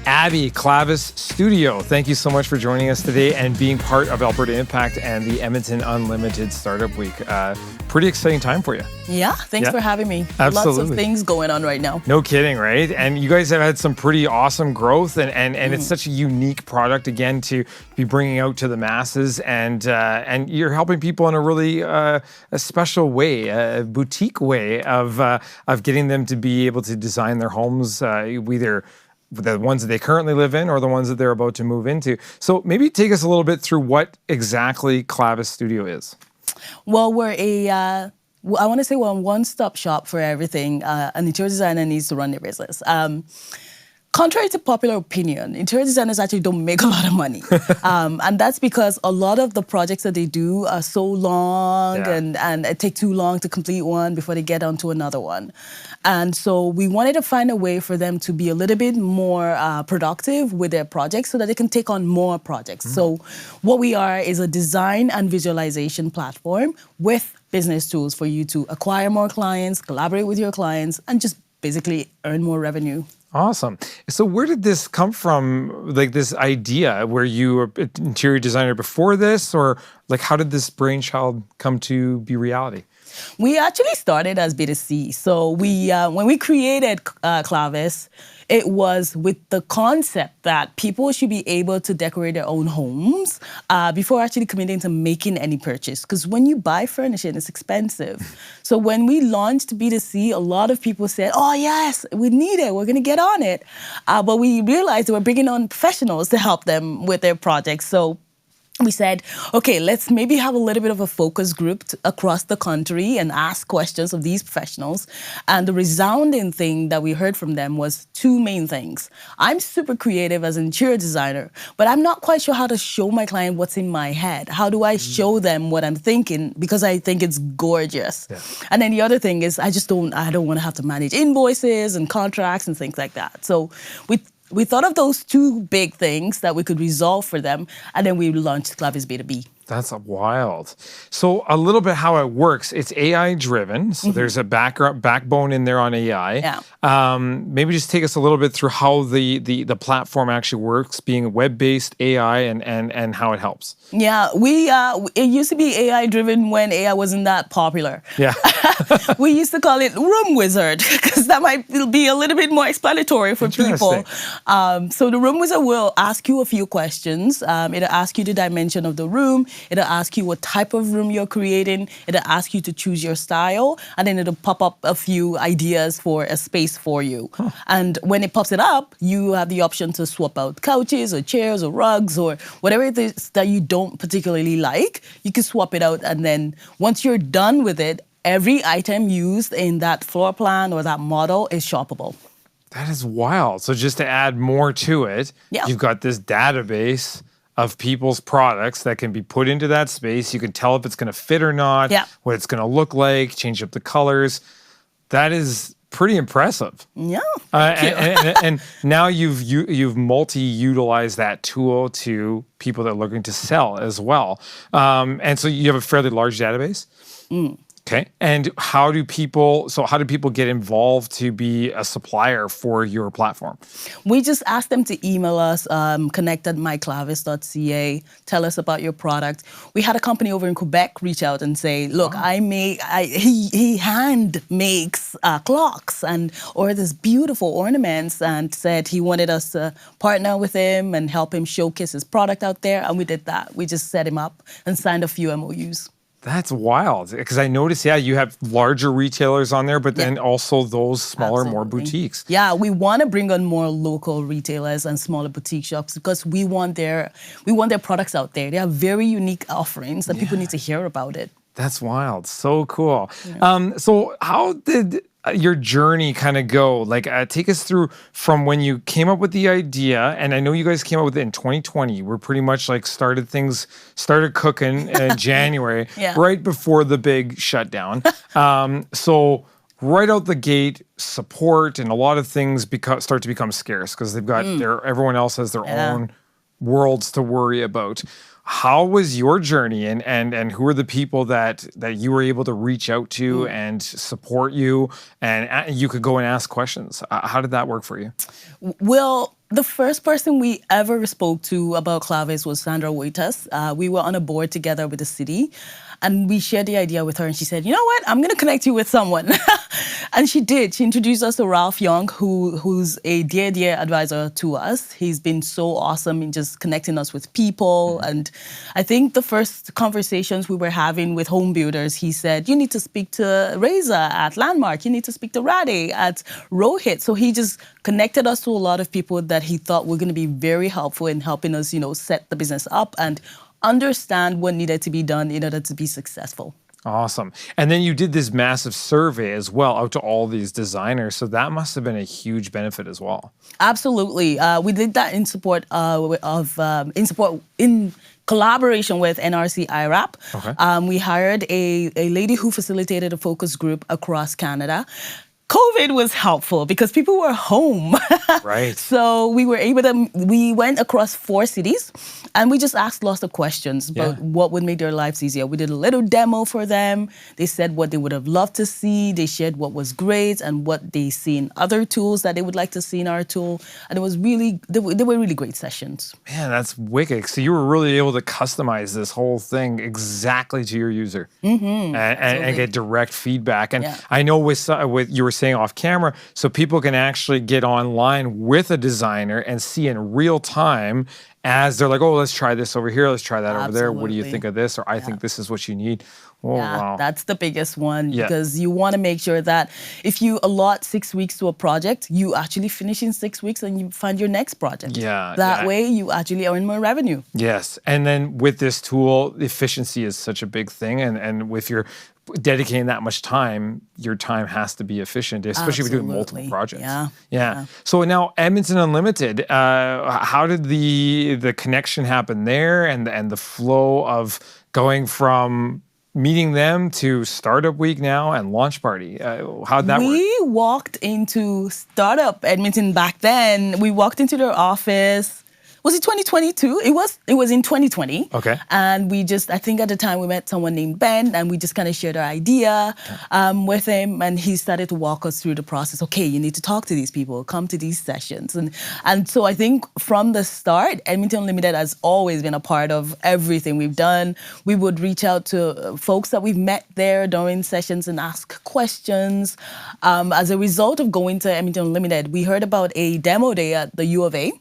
Abby, Clavis Studio. Thank you so much for joining us today and being part of Alberta Impact and the Edmonton Unlimited Startup Week. Pretty exciting time for you. Yeah, thanks for having me. Absolutely. Lots of things going on right now. No kidding, right? And you guys have had some pretty awesome growth, and it's such a unique product, again, to be bringing out to the masses, and you're helping people in a really a special way, a boutique way of getting them to be able to design their homes, either the ones that they currently live in or the ones that they're about to move into. So maybe take us a little bit through what exactly Clavis Studio is. Well, we're I want to say we're a one-stop shop for everything. An interior designer needs to run their business. Contrary to popular opinion, interior designers actually don't make a lot of money. And that's because a lot of the projects that they do are so long and it takes too long to complete one before they get onto another one. And so we wanted to find a way for them to be a little bit more productive with their projects so that they can take on more projects. So what we are is a design and visualization platform with business tools for you to acquire more clients, collaborate with your clients, and just basically earn more revenue. Awesome. So where did this come from, like this idea? Were you an interior designer before this, or like how did this brainchild come to be reality? We actually started as B2C. So we when we created Clavis, it was with the concept that people should be able to decorate their own homes before actually committing to making any purchase. Because when you buy furnishing, it's expensive. So when we launched B2C, a lot of people said, oh, yes, we need it. We're going to get on it. But we realized we're bringing on professionals to help them with their projects. So we said, okay, let's maybe have a little bit of a focus group across the country and ask questions of these professionals. And the resounding thing that we heard from them was two main things. I'm super creative as an interior designer, but I'm not quite sure how to show my client what's in my head. How do I show them what I'm thinking? Because I think it's gorgeous. Yeah. And then the other thing is I don't want to have to manage invoices and contracts and things like that. So we thought of those two big things that we could resolve for them, and then we launched Clavis B2B. That's wild. So a little bit how it works. It's AI driven. So there's a backbone in there on AI. Yeah. Maybe just take us a little bit through how the platform actually works, being web-based AI and how it helps. Yeah, it used to be AI driven when AI wasn't that popular. Yeah. We used to call it Room Wizard because that might be a little bit more explanatory for people. So the Room Wizard will ask you a few questions. It'll ask you the dimension of the room. It'll ask you what type of room you're creating. It'll ask you to choose your style. And then it'll pop up a few ideas for a space for you. Huh. And when it pops it up, you have the option to swap out couches or chairs or rugs or whatever it is that you don't particularly like. You can swap it out. And then once you're done with it, every item used in that floor plan or that model is shoppable. That is wild. So just to add more to it, you've got this database of people's products that can be put into that space. You can tell if it's going to fit or not, what it's going to look like, change up the colors. That is pretty impressive. Yeah. And now you've multi-utilized that tool to people that are looking to sell as well. And so you have a fairly large database. Okay. And how do people get involved to be a supplier for your platform? We just ask them to email us, connect@myclavis.ca, tell us about your product. We had a company over in Quebec reach out and say, look, he hand makes clocks or this beautiful ornaments, and said he wanted us to partner with him and help him showcase his product out there. And we did that. We just set him up and signed a few MOUs. That's wild, because I noticed, you have larger retailers on there, but then also those smaller, more boutiques. Yeah, we want to bring on more local retailers and smaller boutique shops because we want their products out there. They have very unique offerings and people need to hear about it. That's wild. So cool. Yeah. So how did your journey kind of go? Like, take us through from when you came up with the idea, and I know you guys came up with it in 2020. We're pretty much like started cooking in January, right before the big shutdown. So right out the gate, support and a lot of things start to become scarce because they've got everyone else has their own worlds to worry about. How was your journey, and who are the people that you were able to reach out to and support you, and you could go and ask questions? How did that work for you? Well, the first person we ever spoke to about Clavis was Sandra Waitas. We were on a board together with the city, and we shared the idea with her, and she said, you know what, I'm going to connect you with someone. And she did. She introduced us to Ralph Young, who's a dear advisor to us. He's been so awesome in just connecting us with people. And I think the first conversations we were having with home builders, he said, you need to speak to Reza at Landmark. You need to speak to Rade at Rohit. So he just connected us to a lot of people that he thought were going to be very helpful in helping us, set the business up and understand what needed to be done in order to be successful. Awesome. And then you did this massive survey as well out to all these designers. So that must have been a huge benefit as well. Absolutely. We did that in collaboration with NRC IRAP. Okay. We hired a lady who facilitated a focus group across Canada. COVID was helpful because people were home. Right. So we went across 4 cities and we just asked lots of questions about what would make their lives easier. We did a little demo for them. They said what they would have loved to see. They shared what was great and what they see in other tools that they would like to see in our tool. And they were really great sessions. Man, that's wicked. So you were really able to customize this whole thing exactly to your user and get direct feedback. And I know with you were saying off camera, so people can actually get online with a designer and see in real time as they're like, oh, let's try this over here, let's try that over there. What do you think of this? Or I think this is what you need. Oh, wow. That's the biggest one because you want to make sure that if you allot 6 weeks to a project, you actually finish in 6 weeks and you find your next project. That way you actually earn more revenue. Yes. And then with this tool, efficiency is such a big thing. And if you're dedicating that much time, your time has to be efficient, especially if you're doing multiple projects. Yeah. So now Edmonton Unlimited, how did the connection happen there and the flow of going from meeting them to Startup Week now and Launch Party? How'd that work? We walked into Startup Edmonton back then. We walked into their office. Was it 2022? It was in 2020. Okay. And I think at the time we met someone named Ben and we just kind of shared our idea with him and he started to walk us through the process. Okay, you need to talk to these people, come to these sessions. And so I think from the start, Edmonton Unlimited has always been a part of everything we've done. We would reach out to folks that we've met there during sessions and ask questions. As a result of going to Edmonton Unlimited, we heard about a demo day at the U of A.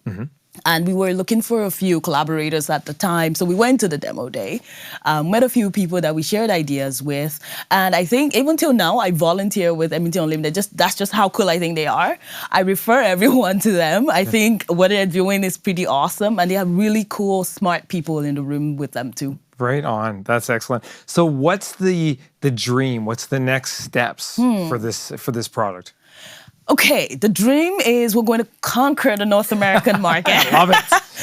And we were looking for a few collaborators at the time. So we went to the demo day, met a few people that we shared ideas with. And I think even till now, I volunteer with Edmonton Unlimited. That's just how cool I think they are. I refer everyone to them. I think what they're doing is pretty awesome. And they have really cool, smart people in the room with them too. Right on. That's excellent. So what's the dream? What's the next steps for this product? Okay, the dream is we're going to conquer the North American market. I love it.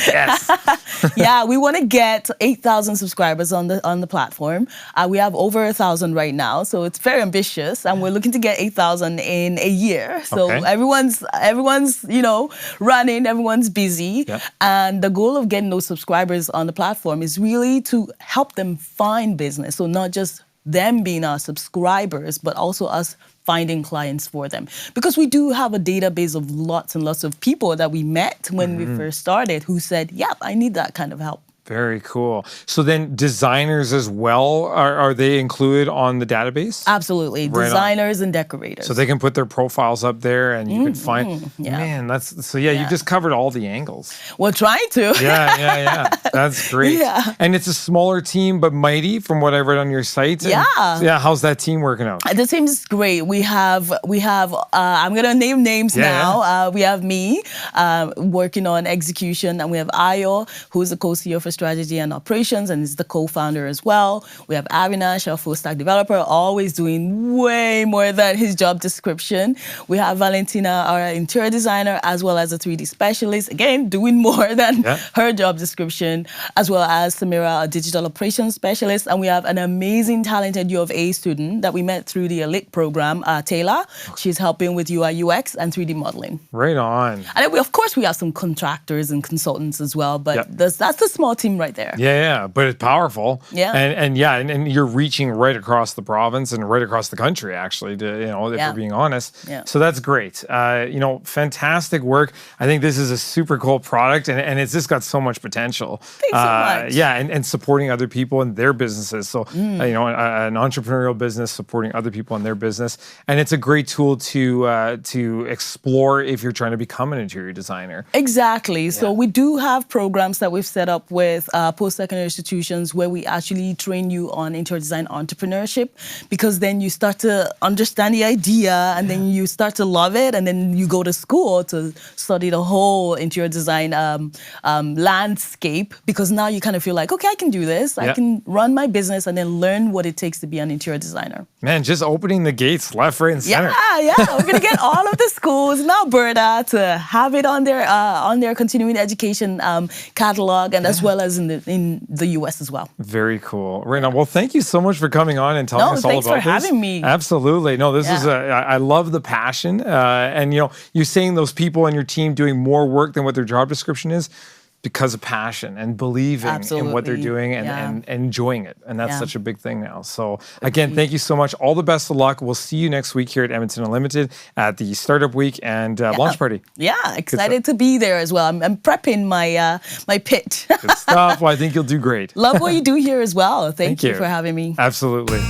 Yes. Yeah, we want to get 8,000 subscribers on the platform. We have over 1,000 right now, so it's very ambitious, and we're looking to get 8,000 in a year. So everyone's running, everyone's busy, and the goal of getting those subscribers on the platform is really to help them find business. So not just them being our subscribers, but also us finding clients for them. Because we do have a database of lots and lots of people that we met when we first started who said, yep, I need that kind of help. Very cool. So then designers as well, are they included on the database? Absolutely. Right. Designers and decorators. So they can put their profiles up there and you can find, man, you've just covered all the angles. We're trying to. Yeah. That's great. Yeah. And it's a smaller team, but mighty from what I read on your site. And how's that team working out? The team is great. We have. I'm going to name names now. We have me working on execution, and we have Ayo, who's the co-CEO for strategy and operations, and is the co-founder as well. We have Avinash, our full-stack developer, always doing way more than his job description. We have Valentina, our interior designer, as well as a 3D specialist, again, doing more than her job description, as well as Samira, a digital operations specialist. And we have an amazing, talented U of A student that we met through the Elite program, Taylor. She's helping with UI, UX, and 3D modeling. Right on. And then of course, we have some contractors and consultants as well, but that's the small team team right there. Yeah, but it's powerful. Yeah. And you're reaching right across the province and right across the country, actually, if we're being honest. Yeah. So that's great. Fantastic work. I think this is a super cool product, and it's just got so much potential. Thanks so much. Yeah, and supporting other people in their businesses. So, an entrepreneurial business supporting other people in their business. And it's a great tool to explore if you're trying to become an interior designer. Exactly. Yeah. So we do have programs that we've set up with post-secondary institutions where we actually train you on interior design entrepreneurship, because then you start to understand the idea and then you start to love it, and then you go to school to study the whole interior design landscape, because now you kind of feel like, okay, I can do this. I can run my business and then learn what it takes to be an interior designer. Man, just opening the gates left, right, and center. Yeah. We're going to get all of the schools in Alberta to have it on their continuing education catalog, and as well as in the US as well. Very cool. Right now, well, thank you so much for coming on and telling us all about this. Thanks for having me. Absolutely. No, this is I love the passion. And you're saying those people on your team doing more work than what their job description is because of passion and believing in what they're doing and enjoying it. And that's such a big thing now. So again, thank you so much. All the best of luck. We'll see you next week here at Edmonton Unlimited at the Startup Week and launch party. Yeah, excited to be there as well. I'm prepping my pitch. Good stuff. Well, I think you'll do great. Love what you do here as well. Thank you for having me. Absolutely.